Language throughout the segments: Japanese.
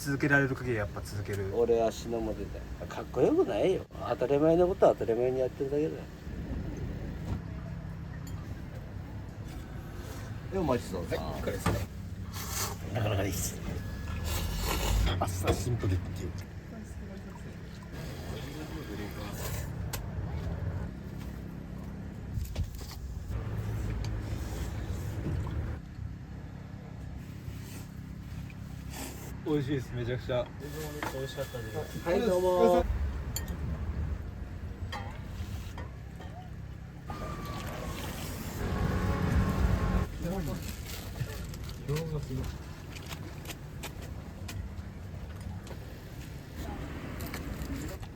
続けられる限りやっぱ続ける。俺は死のも出た。かっこよくないよ。当たり前のことは当たり前にやってるだけだよ。でもお待ちそうさん、これですね。なかなかいいっす。あっさシンプルっていう。美味しいです。めちゃくちゃ美味しかったです。はい、どうも。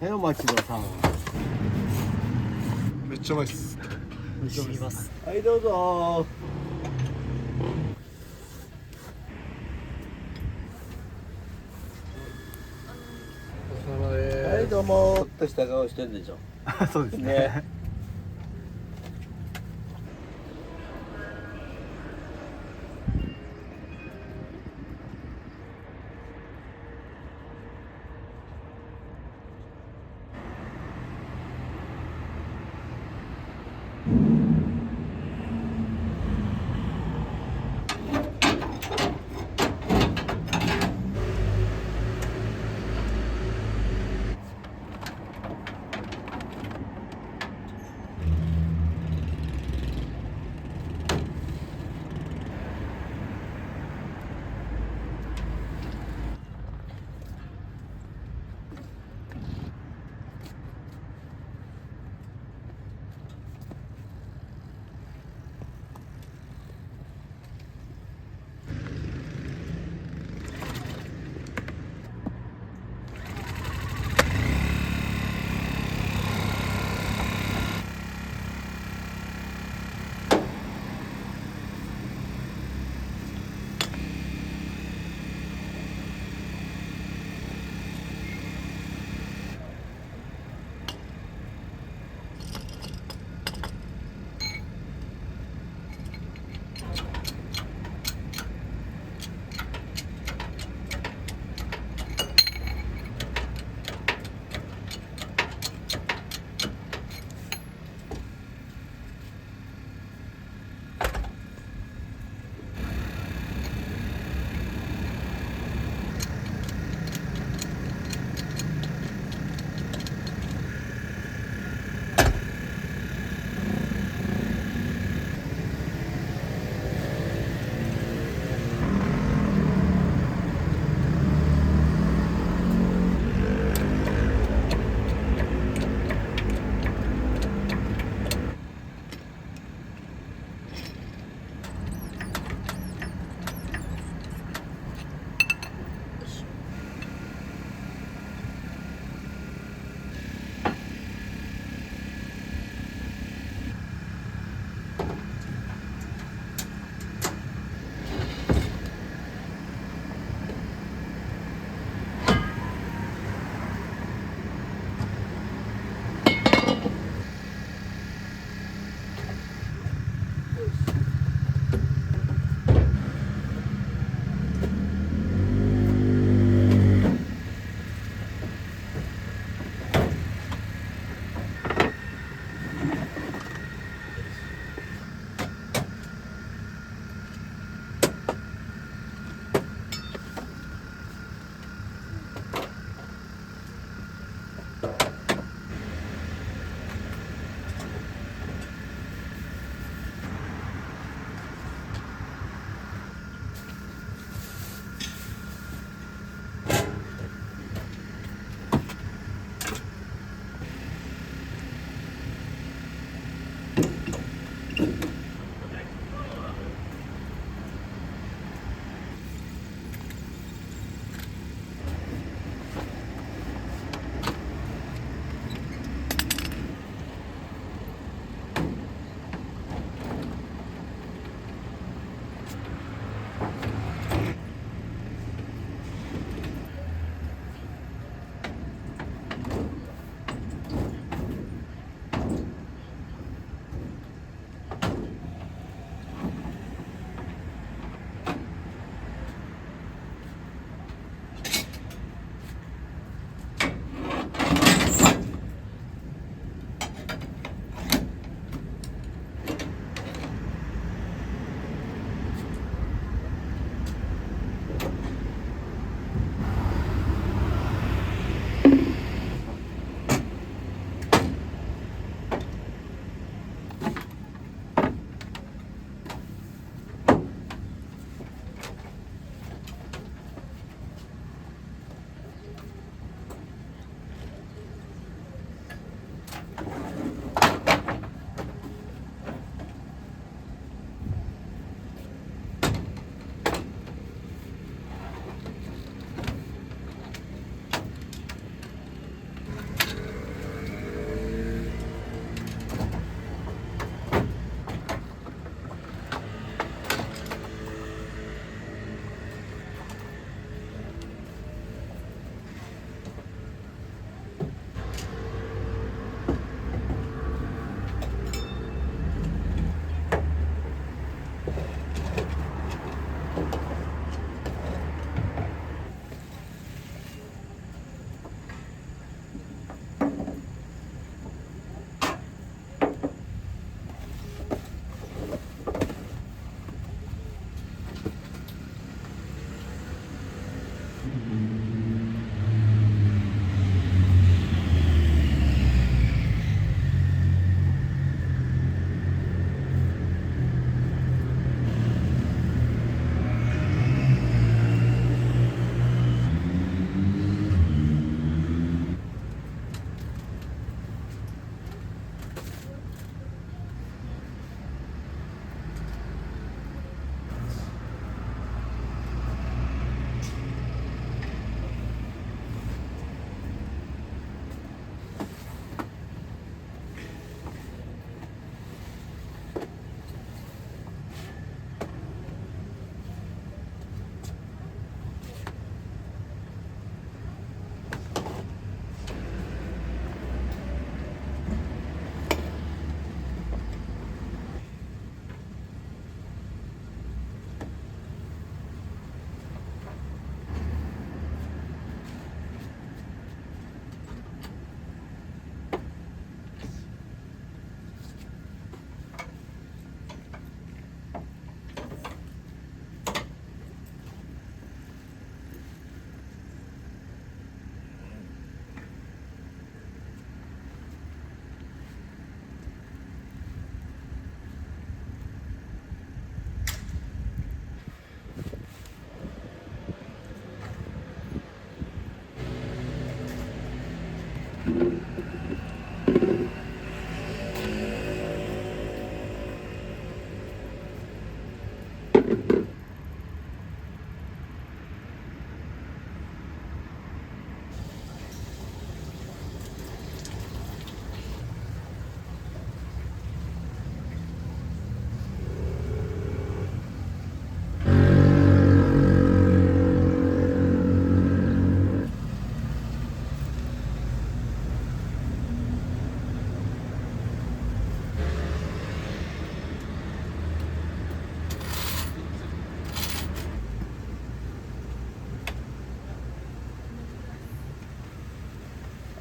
はい、お待ちどうさん。めっちゃうまいっす。美味しいます。はい、どうぞ。お疲れ様です。はい、どうも。ちょっとした顔してるでしょ。そうですね。ね。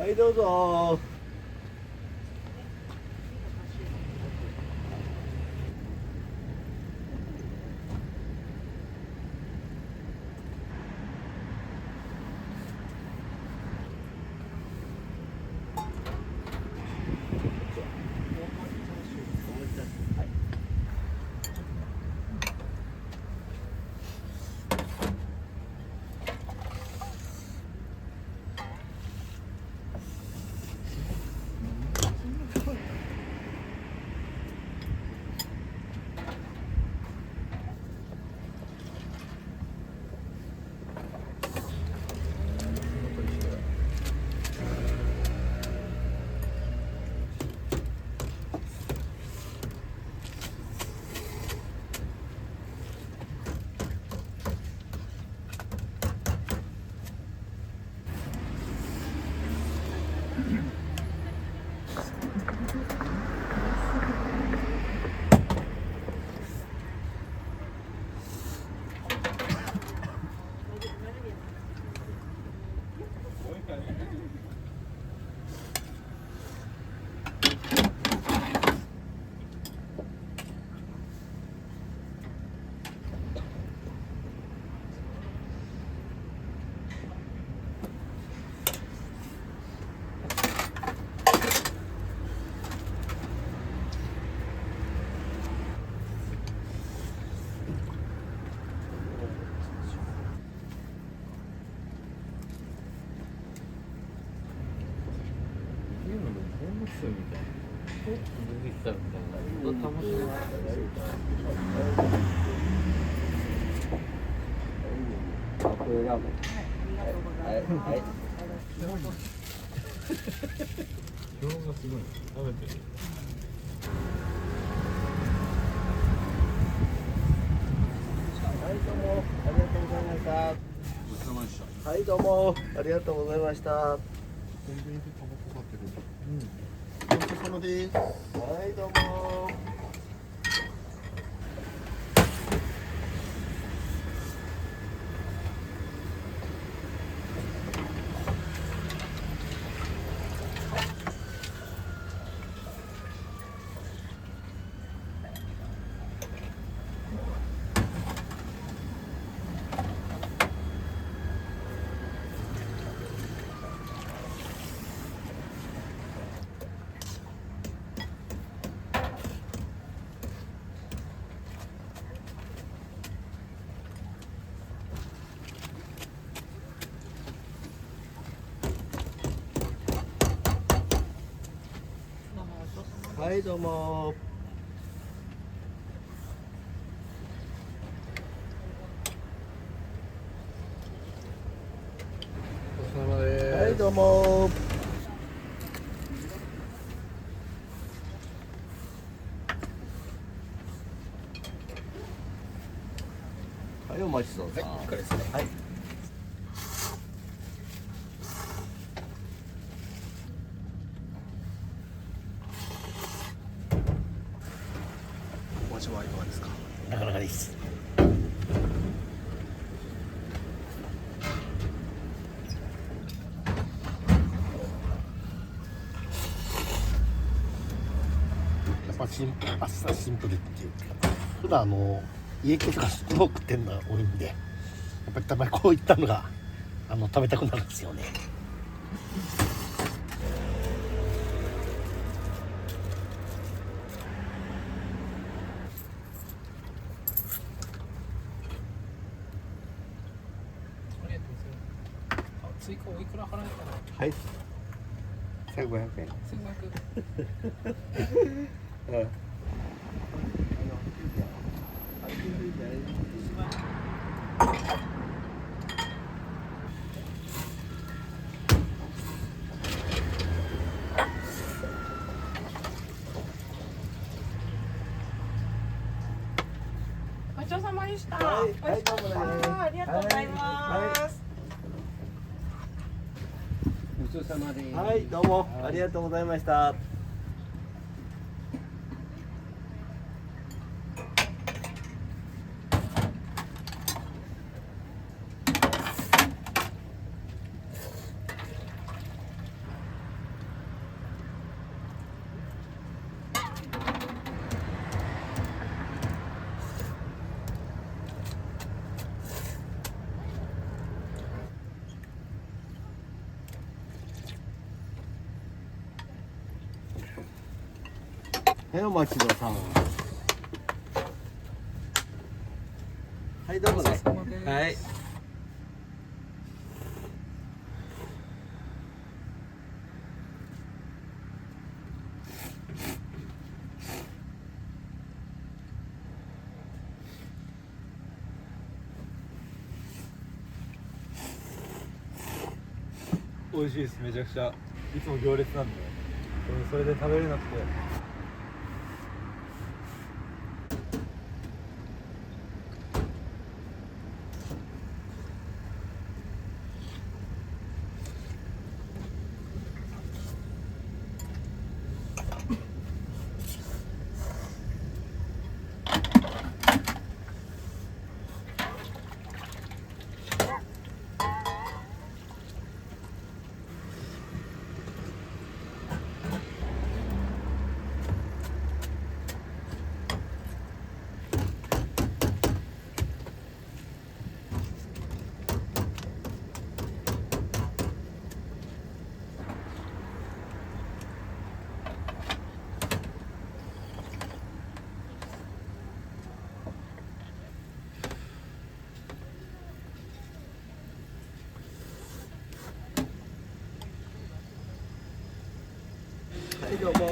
はいどうぞ。みたいな出てきたみたいな楽しみましたね。これラーメン。はいはい。量がすごい。食べてる。はいどうもありがとうございました。ごちそうさまでした。はいどうもありがとうございました。コンビニでタバコ買ってる。ごちそうさまです。はいどうも。はいどうも。ごちそうさまです。はいどうも。はいお待ちどうさん。はい、これですね。はい。お味はいかがですか。なかなかいいです。やっぱあっさりシンプルっていうか、普段家系とかスモークっていうのが多いんで、やっぱりたまにこういったのが食べたくなるんですよね。ありがとうございます。あ、追加おいくら払えたの？はい。1500円。 1500。うん。ごちそうさまでした。はい美味しかったはいどうもねありがとうございます。ごちそうさまです。はいどうもありがとうございました。はい、お待ちどうさん。はい、どうもね。はい。美味しいです。めちゃくちゃいつも行列なんで、それで食べれなくて。はい、どうも。は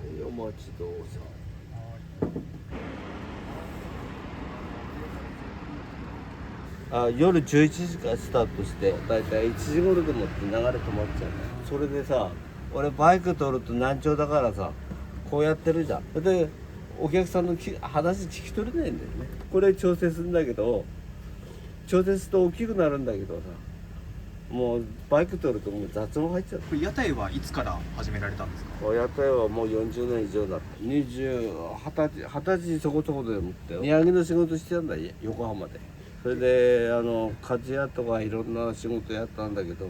い、お待ちどうさん。夜11時からスタートしてだいたい1時頃でもって流れ止まっちゃうね。それでさ、俺バイク取ると難聴だからさ、こうやってるじゃん。それでお客さんの話聞き取れないんだよね。これ調整するんだけど、調整すると大きくなるんだけどさ、もうバイク取るともう雑音入っちゃう。これ屋台はいつから始められたんですか？屋台はもう40年以上だった。20歳そこそこでもって荷上げの仕事してたんだよ、横浜で。それで鍛冶屋とかいろんな仕事やったんだけど、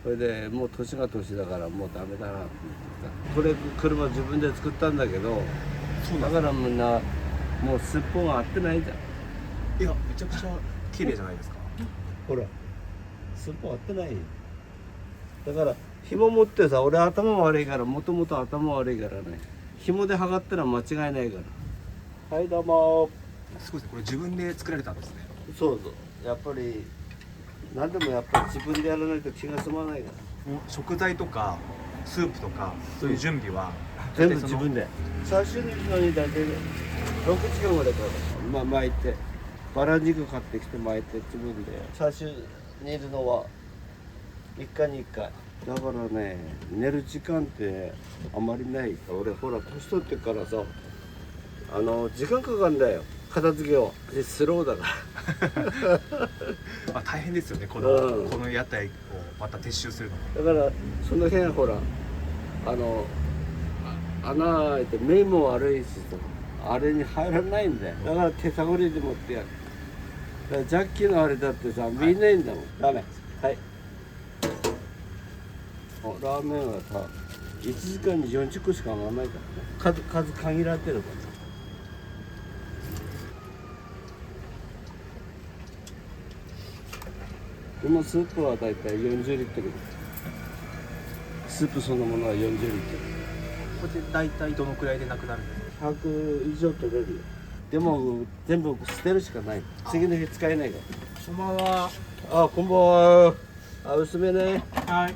それでもう年が年だからもうダメだなって言ってた。これ車自分で作ったんだけど、だからみんなもうすっぽんが合ってないじゃん。いや、めちゃくちゃ綺麗じゃないですか。ほらすっぽん合ってないよ。だから紐持ってさ、俺頭悪いから、もともと頭悪いからね、紐で測ったら間違いないから。はい、どうも。すごいですね。これ自分で作られたんですね。そうそう、やっぱり何でもやっぱり自分でやらないと気が済まないから。食材とかスープとかそういう準備は全部自分で。チャーシューに行くのに大体6時間ぐらいかかる。巻いてバラ肉買ってきて巻いて自分で。チャーシューにいるのは3日に1回だからね、寝る時間ってあまりない。俺ほら年取ってからさ、時間かかるんだよ、片付けを。でスローだからまあ大変ですよね。こうんの屋台をまた撤収するの。だからその辺ほら穴開いて目も悪いしさ、あれに入らないんだよ。だから手探りで持ってやる。だからジャッキーのあれだってさ、見えないんだもん。ラーメンはい。ラーメンはさ1時間に40個しか上がらないからね。数限られてるから。今スープはだいたい40リットル。スープそのものは40リットル。これで大体どのくらいでなくなるんですか100以上取れるよ。でも全部捨てるしかない。次の日使えないかこんばんは。ら。こんばんは。薄めね。はい。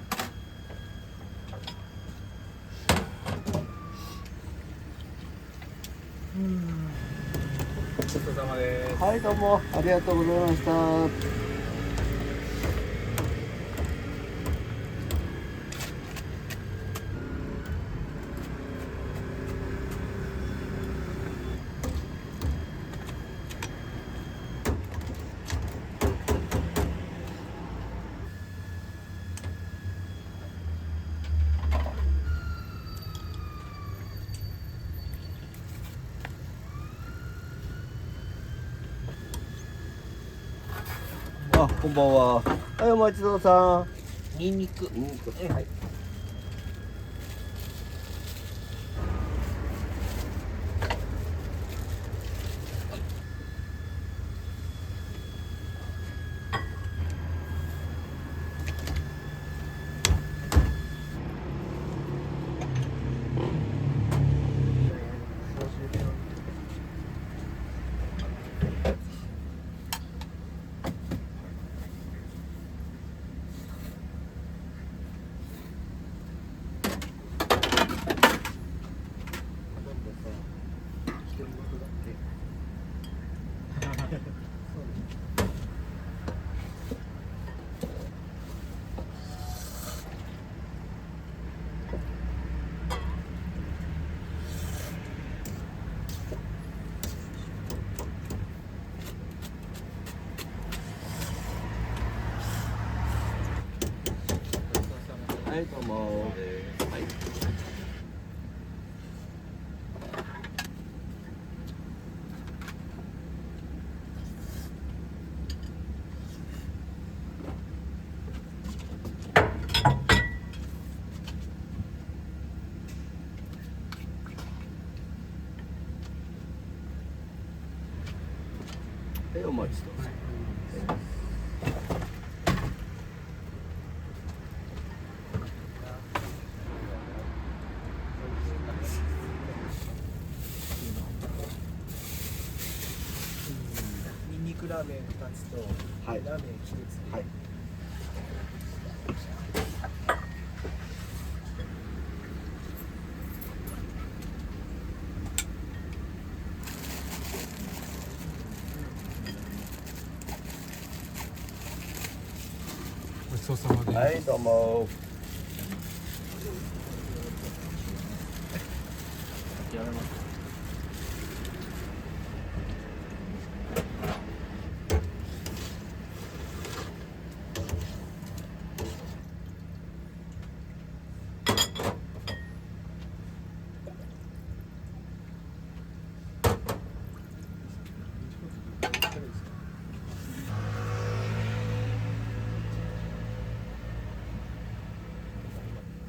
ごちそうさまです。はい、どうもありがとうございました。こんばんは。はい、お待ちどうさん。ニンニク。はい。うも。はい。はい、お待ちどうぞ。ニンニクラーメン2つと、はいラーメン1つ。はい。ごちそうさまです。はい、どうも。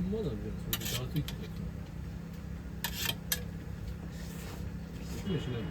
まだでもそれでざわついてたやつ。説明しないの？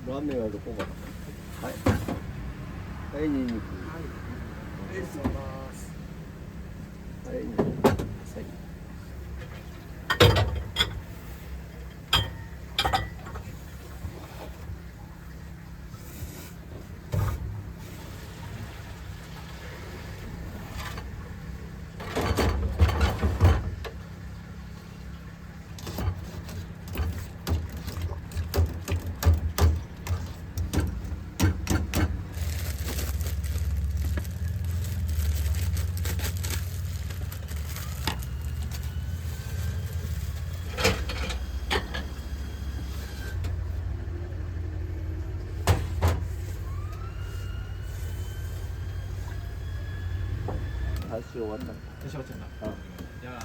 ラーメンはどこかな。はい。はい、ニンニク。ありがとうございます。はい、ニンニク。はい。箸終わった。私はちゃんだ。あ、じゃあ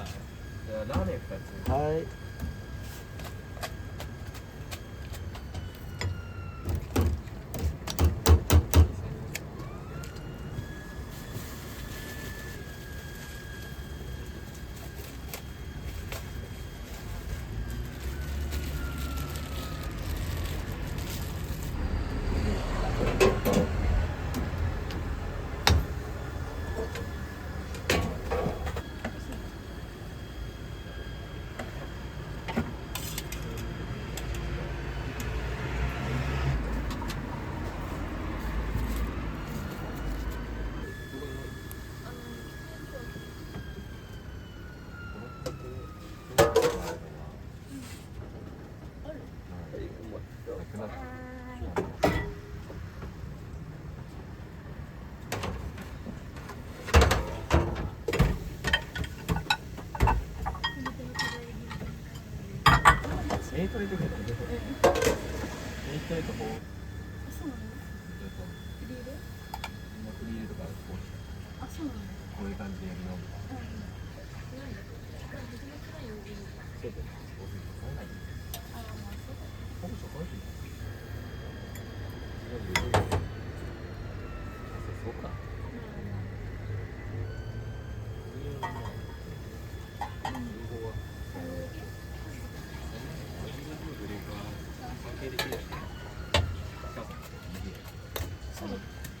ラーメン2つ。はい。メイトレとかメイトレとこうそうなの？フリーで？フリーとかこうあ、そうなの？こういう感じでやるよみたいな。うん。そうだよ。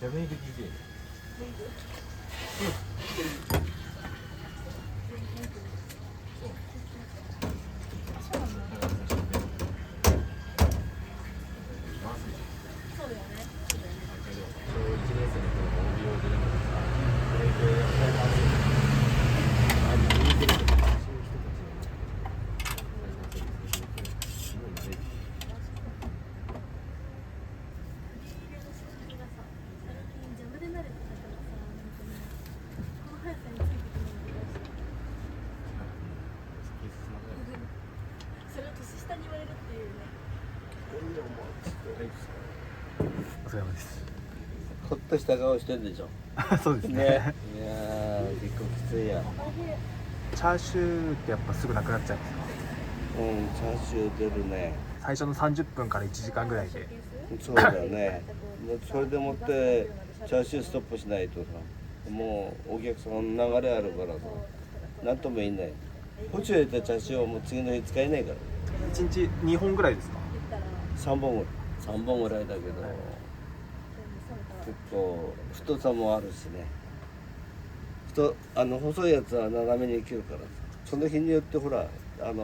逆に DJ そうだよね。邪魔で慣れてたからさ、なんかね、この速さについていくのが難しい。それを年下に言われるっていうね。お疲れ様ですほっとした顔してんでしょ。そうですねね。いやー、結構きついや。チャーシューってやっぱすぐなくなっちゃうんですか？うん、チャーシュー出るね。最初の30分から1時間ぐらいでそうだよね。もうそれでもってチャーシューストップしないとさ、もうお客さんの流れあるからさ、なんとも言えない。補充入れたチャーシューはもう次の日使えないから。 1日2本ぐらいですか3本ぐらい。3本ぐらいだけど、結構太さもあるしね。細いやつは斜めに切るからさ、その日によってほらチャ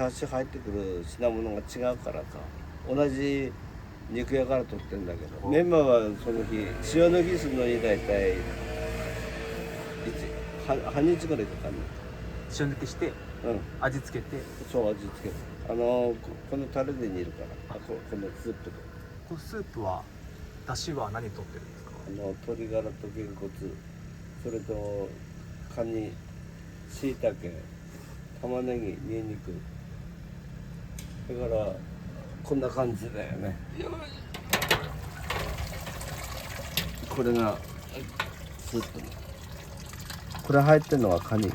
ーシュー入ってくる品物が違うからさ、同じ肉屋から取ってんだけど、メンマはその日塩抜きするのに大体半日ぐらいかかる塩抜きしての。うん、味付けて、そう味付けてこのタレで煮るから、このスープでこのスープは出汁は何取ってるんですか？鶏ガラとげんこつ、それとカニ、しいたけ、玉ねぎ、にんにく、だからこんな感じだよね。これがスープ。これ入ってるのはカニ。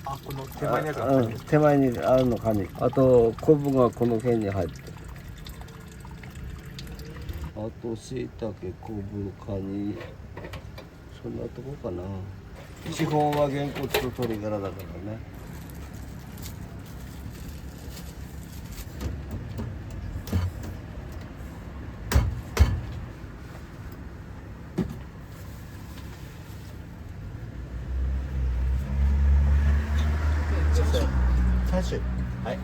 あ、この手前のやつがうん、手前にあるのカニ。あと昆布がこの辺に入ってる。あとしいたけ、昆布、カニ、そんなとこかな。基本はげんこつと鶏ガラだからね。チャーシュー。はい。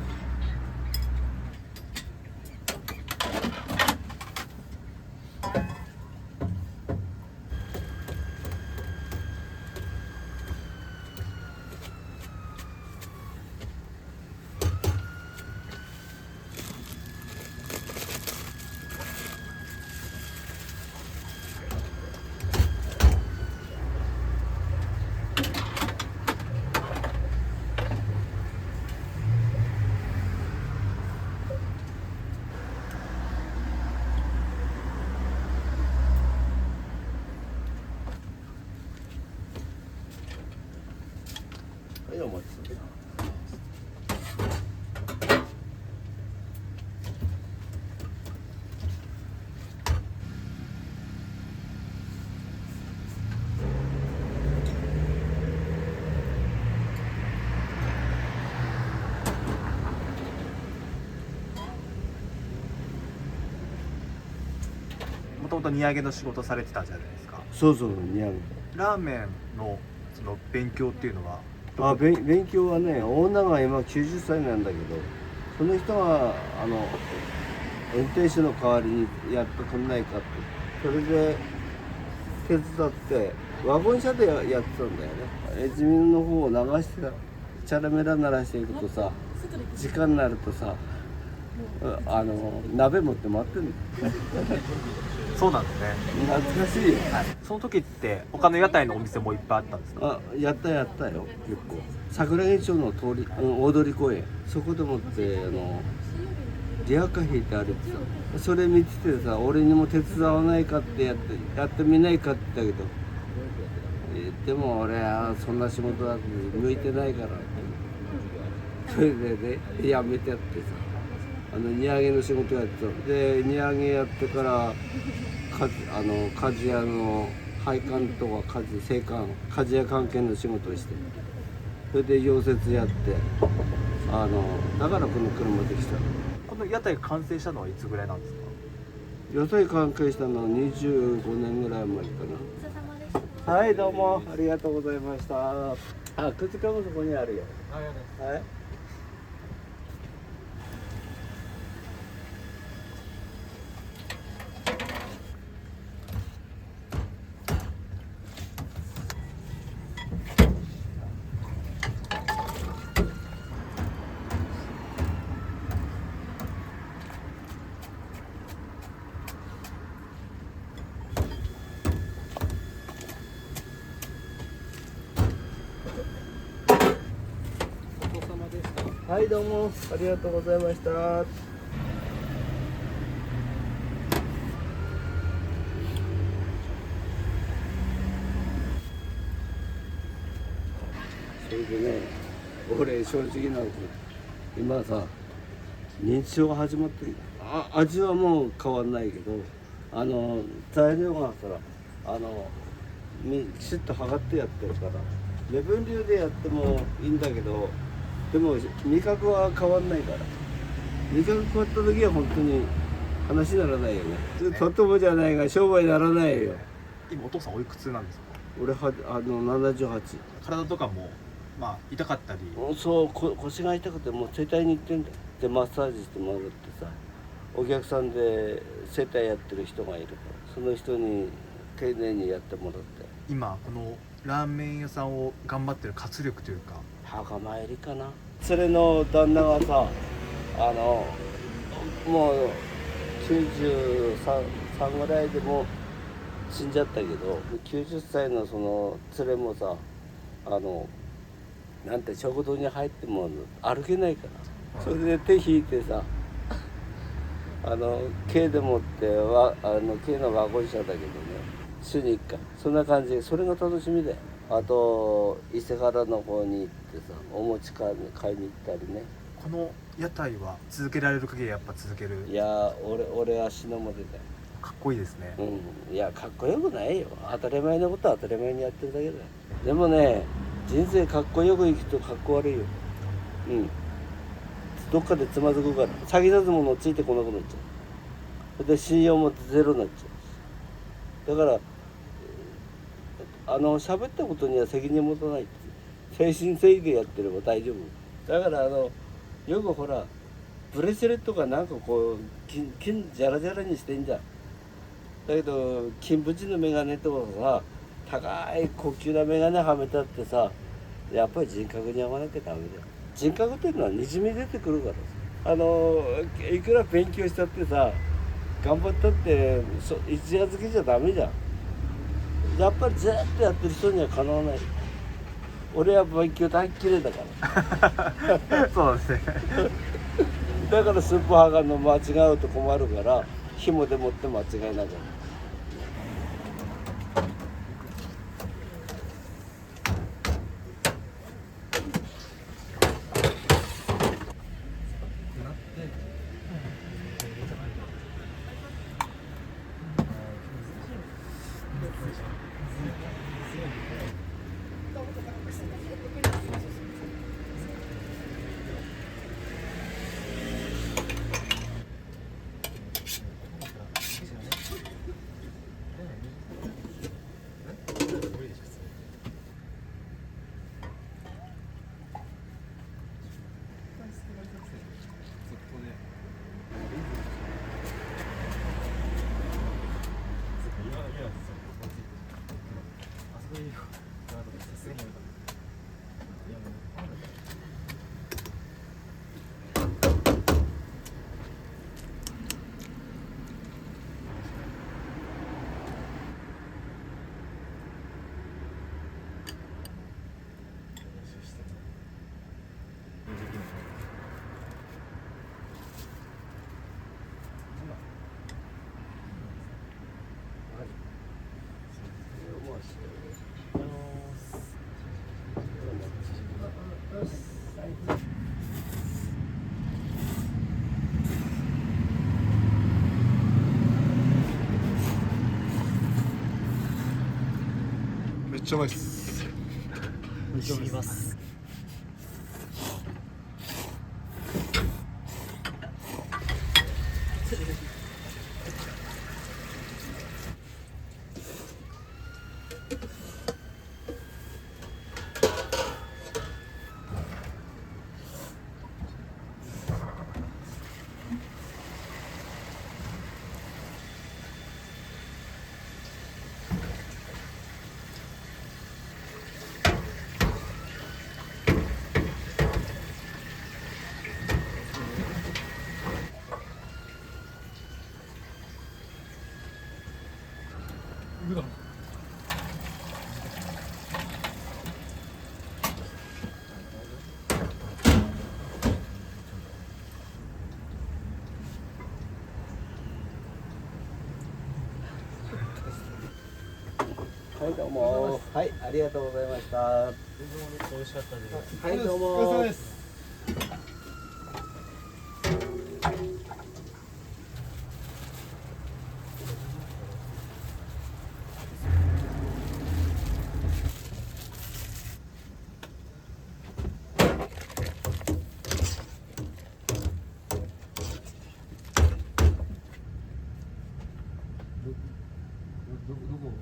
はい、お待ち。もともと荷上げの仕事されてたじゃないですか。そうそう、似合う。ラーメンのその勉強っていうのは勉強はね、オーナーが今90歳なんだけど、その人が運転手の代わりにやってくんないかって、それで手伝ってワゴン車でやってたんだよね。エジミの方を流してさ、チャラメラ鳴らしていくとさ、時間になるとさ、鍋持って待ってんの。そうなんですね。懐かしいよ。その時って他の屋台のお店もいっぱいあったんですか？やったよ結構。桜木町の通り、大通公園、そこでもってリアカー引いて歩いてさ、それ見ててさ、俺にも手伝わないかってやってみないかって言ったけど、でも俺はそんな仕事だって向いてないから、それでねやめてやってさ荷上げの仕事やってた。で荷上げやってから鍛冶屋の配管とか製管鍛冶屋関係の仕事をして、それで溶接やってだからこの車できた。この屋台が完成したのはいつぐらいなんですか？野菜関係したのは25年ぐらい前かごちそうさまでした。な。はい、どうもありがとうございました。靴かもそこにあるよ。はい。はい、どうもありがとうございました。それでね、俺正直なこと今さ認知症が始まってる。味はもう変わんないけど材料がさきちっと測ってやってるから目分量でやってもいいんだけど、でも味覚は変わんないから、味覚変わった時は本当に話にならないよね。とてもじゃないが商売にならないよ。今お父さんおいくつなんですか？俺は78。体とかもまあ痛かったり。そう腰が痛くてもう整体に行ってんだよ。でマッサージしてもらってさ、お客さんで整体やってる人がいるから、その人に丁寧にやってもらって。今このラーメン屋さんを頑張ってる活力というか。墓参りかな。連れの旦那がさもう93ぐらいでもう死んじゃったけど、90歳のその連れもさなんて食堂に入っても歩けないから、それで手引いてさ軽でもって軽のワゴン車だけどね、週に1回そんな感じ。それが楽しみだよ。あと伊勢原の方に行ってさお餅買いに行ったりね。この屋台は続けられる限りやっぱ続ける。いや俺は死ぬまでだよ。かっこいいですね。いやかっこよくないよ。当たり前のことは当たり前にやってるだけだよ。でもね人生かっこよく生きるとかっこ悪いよ。どっかでつまずくから、先立つものついてこなくなっちゃう。で信用もゼロになっちゃう。だから喋ったことには責任を持たないって、誠心誠意でやってれば大丈夫。だからよくほらブレスレットがなんかこう金ジャラジャラにしてんじゃん。だけど金縁のメガネとかさ高い高級なメガネはめたってさ、やっぱり人格に合わなきゃダメだよ。人格っていうのはにじみ出てくるからさ、いくら勉強したってさ頑張ったって一夜漬けじゃダメじゃん。やっぱりずっとやってる人にはかなわない。俺は勉強大嫌いだからそうですね。だからスープハガの間違うと困るから、紐でもって間違いなく。ちゃうまいっす。染みます。はいどうも。はいありがとうございました。は美味しかったです。いどうも。お疲れ様です。どこ？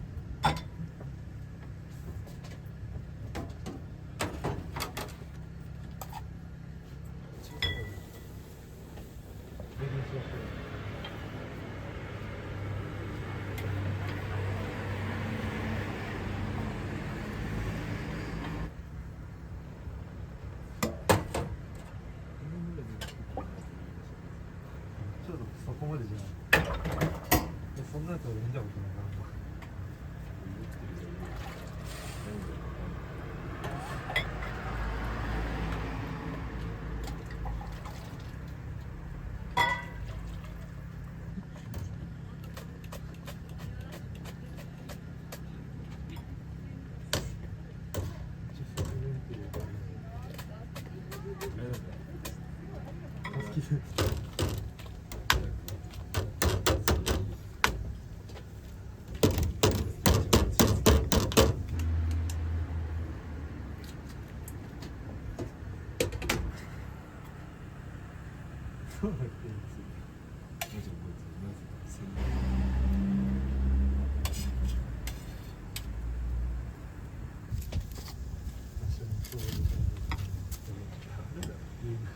ちょっとそこまでじゃない。そんなやつ俺見たことないな。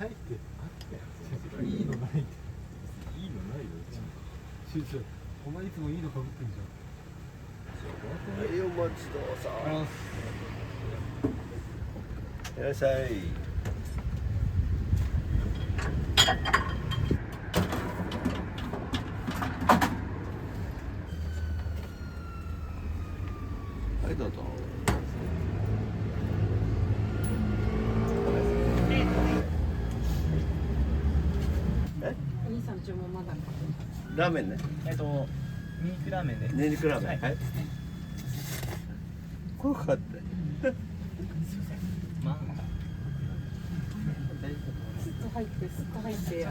ないって、いいのないって、いいのないよ。お前いつもいいのかぶってんじゃん。はいお待ちどうさあん。いらっしゃい。はいどうぞ。お兄さん注文まだラーメンね。ニンニクラーメンで。ニンニクラーメン。はい。こうかって。まあ。スッと入ってスッと入って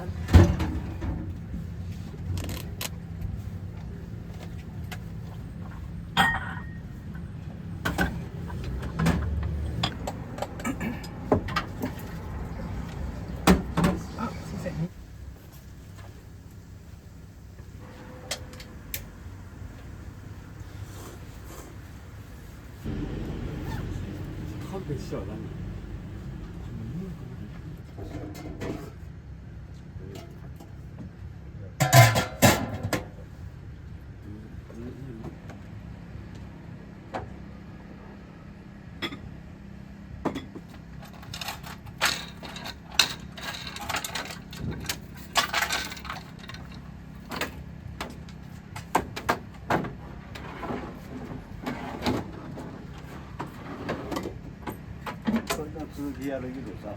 勘弁しては何？それから続きやるけどさ。